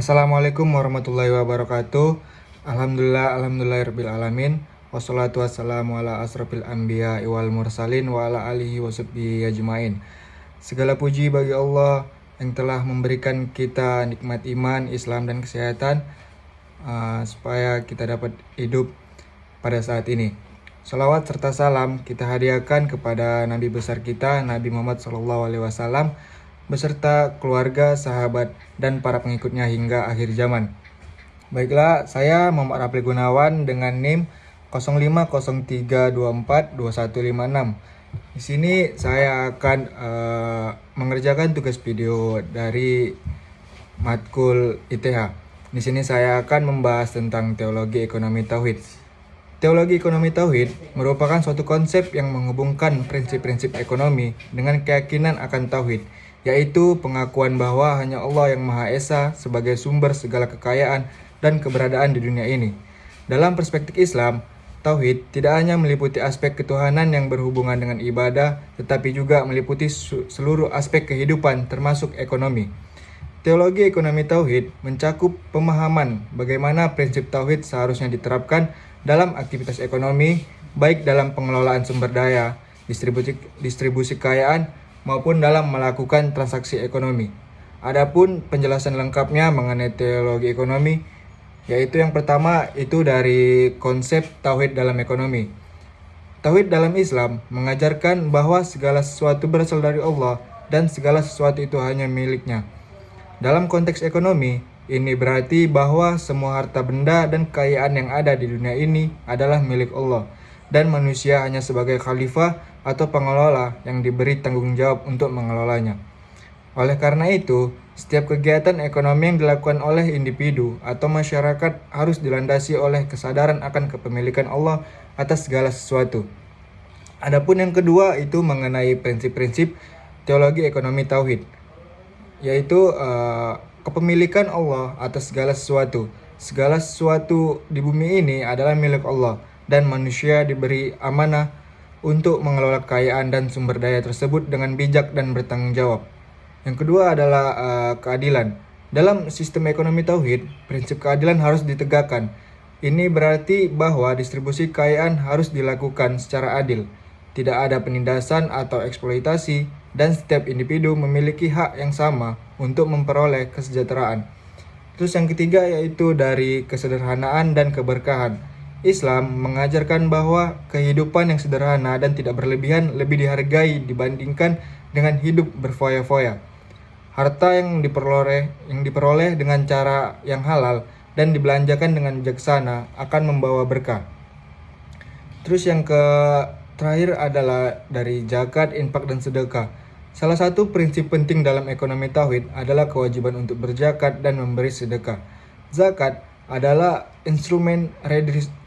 Assalamualaikum warahmatullahi wabarakatuh. Alhamdulillahirabbil alamin. Wassalatu wassalamu ala asrofil anbiya wal mursalin wa ala alihi washabbihi ajmain. Segala puji bagi Allah yang telah memberikan kita nikmat iman, Islam dan kesehatan, supaya kita dapat hidup pada saat ini. Salawat serta salam kita hadiahkan kepada Nabi besar kita, Nabi Muhammad SAW, beserta keluarga, sahabat, dan para pengikutnya hingga akhir zaman. Baiklah, saya Muhammad Rafli Gunawan dengan NIM 0503242156. Di sini saya akan mengerjakan tugas video dari matkul ITH. Di sini saya akan membahas tentang teologi ekonomi tauhid. Teologi ekonomi tauhid merupakan suatu konsep yang menghubungkan prinsip-prinsip ekonomi dengan keyakinan akan tauhid, yaitu pengakuan bahwa hanya Allah yang Maha Esa sebagai sumber segala kekayaan dan keberadaan di dunia ini. Dalam perspektif Islam, tauhid tidak hanya meliputi aspek ketuhanan yang berhubungan dengan ibadah, tetapi juga meliputi seluruh aspek kehidupan termasuk ekonomi. Teologi ekonomi tauhid mencakup pemahaman bagaimana prinsip tauhid seharusnya diterapkan dalam aktivitas ekonomi, baik dalam pengelolaan sumber daya, distribusi kekayaan, maupun dalam melakukan transaksi ekonomi. Adapun penjelasan lengkapnya mengenai teologi ekonomi, yaitu yang pertama itu dari konsep tauhid dalam ekonomi. Tauhid dalam Islam mengajarkan bahwa segala sesuatu berasal dari Allah dan segala sesuatu itu hanya miliknya. Dalam konteks ekonomi, ini berarti bahwa semua harta benda dan kekayaan yang ada di dunia ini adalah milik Allah, dan manusia hanya sebagai khalifah atau pengelola yang diberi tanggung jawab untuk mengelolanya. Oleh karena itu, setiap kegiatan ekonomi yang dilakukan oleh individu atau masyarakat harus dilandasi oleh kesadaran akan kepemilikan Allah atas segala sesuatu. Adapun yang kedua itu mengenai prinsip-prinsip teologi ekonomi tauhid, yaitu kepemilikan Allah atas segala sesuatu. Segala sesuatu di bumi ini adalah milik Allah, dan manusia diberi amanah untuk mengelola kekayaan dan sumber daya tersebut dengan bijak dan bertanggung jawab. Yang kedua adalah keadilan. Dalam sistem ekonomi tauhid, prinsip keadilan harus ditegakkan. Ini berarti bahwa distribusi kekayaan harus dilakukan secara adil. Tidak ada penindasan atau eksploitasi, dan setiap individu memiliki hak yang sama untuk memperoleh kesejahteraan. Terus yang ketiga yaitu dari kesederhanaan dan keberkahan. Islam mengajarkan bahwa kehidupan yang sederhana dan tidak berlebihan lebih dihargai dibandingkan dengan hidup berfoya-foya. Harta yang diperoleh dengan cara yang halal dan dibelanjakan dengan bijaksana akan membawa berkah. Terus yang terakhir adalah dari zakat, infak, dan sedekah. Salah satu prinsip penting dalam ekonomi tauhid adalah kewajiban untuk berzakat dan memberi sedekah. Zakat adalah instrumen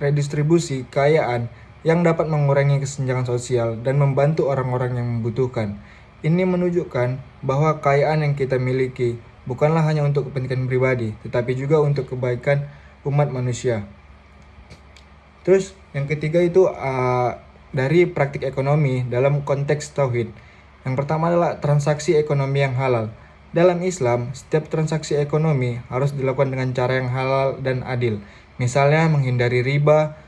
redistribusi kekayaan yang dapat mengurangi kesenjangan sosial dan membantu orang-orang yang membutuhkan. Ini menunjukkan bahwa kekayaan yang kita miliki bukanlah hanya untuk kepentingan pribadi, tetapi juga untuk kebaikan umat manusia. Terus yang ketiga itu dari praktik ekonomi dalam konteks tauhid. Yang pertama adalah transaksi ekonomi yang halal. Dalam Islam, setiap transaksi ekonomi harus dilakukan dengan cara yang halal dan adil. Misalnya menghindari riba,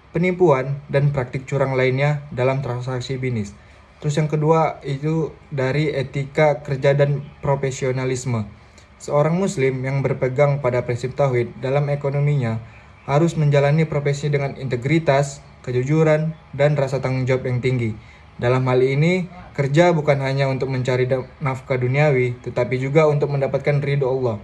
penipuan, dan praktik curang lainnya dalam transaksi bisnis. Terus yang kedua itu dari etika kerja dan profesionalisme. Seorang muslim yang berpegang pada prinsip tauhid dalam ekonominya harus menjalani profesi dengan integritas, kejujuran, dan rasa tanggung jawab yang tinggi. Dalam hal ini, kerja bukan hanya untuk mencari nafkah duniawi, tetapi juga untuk mendapatkan ridho Allah.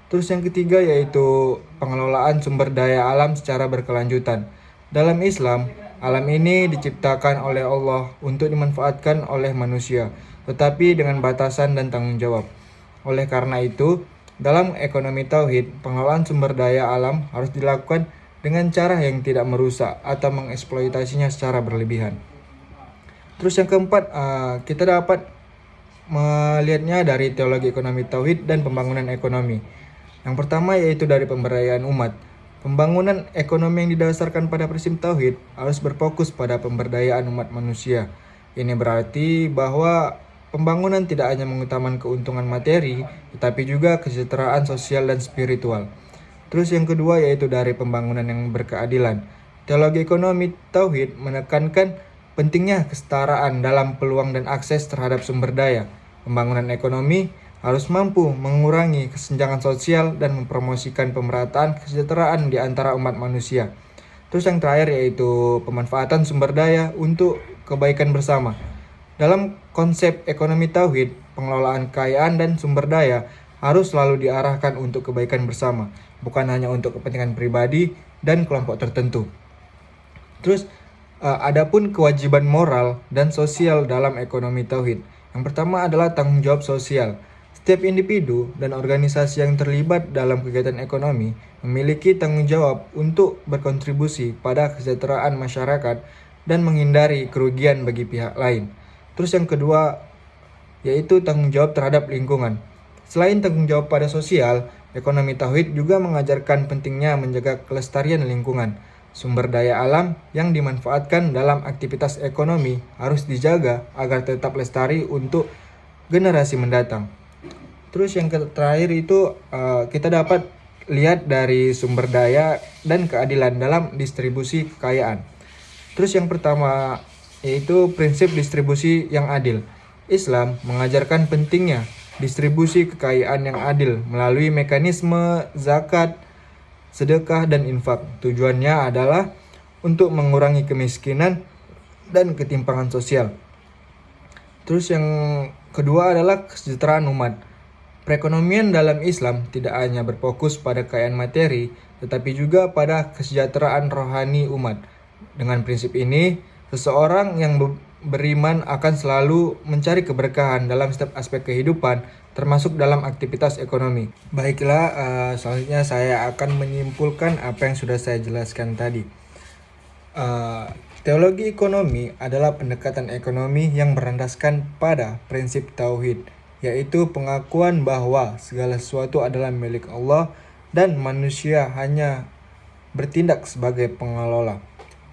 Terus yang ketiga yaitu pengelolaan sumber daya alam secara berkelanjutan. Dalam Islam, alam ini diciptakan oleh Allah untuk dimanfaatkan oleh manusia, tetapi dengan batasan dan tanggung jawab. Oleh karena itu, dalam ekonomi tauhid, pengelolaan sumber daya alam harus dilakukan dengan cara yang tidak merusak atau mengeksploitasinya secara berlebihan. Terus yang keempat, kita dapat melihatnya dari teologi ekonomi tauhid dan pembangunan ekonomi. Yang pertama yaitu dari pemberdayaan umat. Pembangunan ekonomi yang didasarkan pada prinsip tauhid harus berfokus pada pemberdayaan umat manusia. Ini berarti bahwa pembangunan tidak hanya mengutamakan keuntungan materi, tetapi juga kesejahteraan sosial dan spiritual. Terus yang kedua yaitu dari pembangunan yang berkeadilan. Teologi ekonomi Tauhid menekankan pentingnya kesetaraan dalam peluang dan akses terhadap sumber daya. Pembangunan ekonomi harus mampu mengurangi kesenjangan sosial dan mempromosikan pemerataan kesejahteraan di antara umat manusia. Terus yang terakhir yaitu pemanfaatan sumber daya untuk kebaikan bersama. Dalam konsep ekonomi Tauhid, pengelolaan kekayaan dan sumber daya harus selalu diarahkan untuk kebaikan bersama, bukan hanya untuk kepentingan pribadi dan kelompok tertentu. Terus, adapun kewajiban moral dan sosial dalam ekonomi Tauhid. Yang pertama adalah tanggung jawab sosial. Setiap individu dan organisasi yang terlibat dalam kegiatan ekonomi memiliki tanggung jawab untuk berkontribusi pada kesejahteraan masyarakat dan menghindari kerugian bagi pihak lain. Terus yang kedua yaitu tanggung jawab terhadap lingkungan. Selain tanggung jawab pada sosial, ekonomi Tauhid juga mengajarkan pentingnya menjaga kelestarian lingkungan. Sumber daya alam yang dimanfaatkan dalam aktivitas ekonomi harus dijaga agar tetap lestari untuk generasi mendatang. Terus yang terakhir itu kita dapat lihat dari sumber daya dan keadilan dalam distribusi kekayaan. Terus yang pertama yaitu prinsip distribusi yang adil. Islam mengajarkan pentingnya distribusi kekayaan yang adil melalui mekanisme zakat, sedekah, dan infak. Tujuannya adalah untuk mengurangi kemiskinan dan ketimpangan sosial. Terus yang kedua adalah kesejahteraan umat. Perekonomian dalam Islam tidak hanya berfokus pada kekayaan materi, tetapi juga pada kesejahteraan rohani umat. Dengan prinsip ini, seseorang yang beriman akan selalu mencari keberkahan dalam setiap aspek kehidupan, termasuk dalam aktivitas ekonomi. Baiklah, selanjutnya saya akan menyimpulkan apa yang sudah saya jelaskan tadi. Teologi ekonomi adalah pendekatan ekonomi yang berlandaskan pada prinsip tauhid, yaitu pengakuan bahwa segala sesuatu adalah milik Allah dan manusia hanya bertindak sebagai pengelola.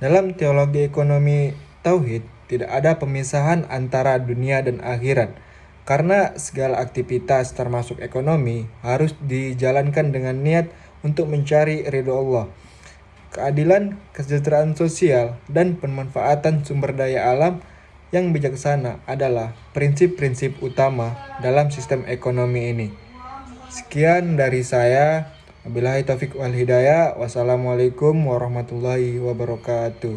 Dalam teologi ekonomi tauhid, tidak ada pemisahan antara dunia dan akhirat, karena segala aktivitas termasuk ekonomi harus dijalankan dengan niat untuk mencari ridho Allah. Keadilan, kesejahteraan sosial, dan pemanfaatan sumber daya alam yang bijaksana adalah prinsip-prinsip utama dalam sistem ekonomi ini. Sekian dari saya. Wabillahi taufiq wal hidayah. Wassalamualaikum warahmatullahi wabarakatuh.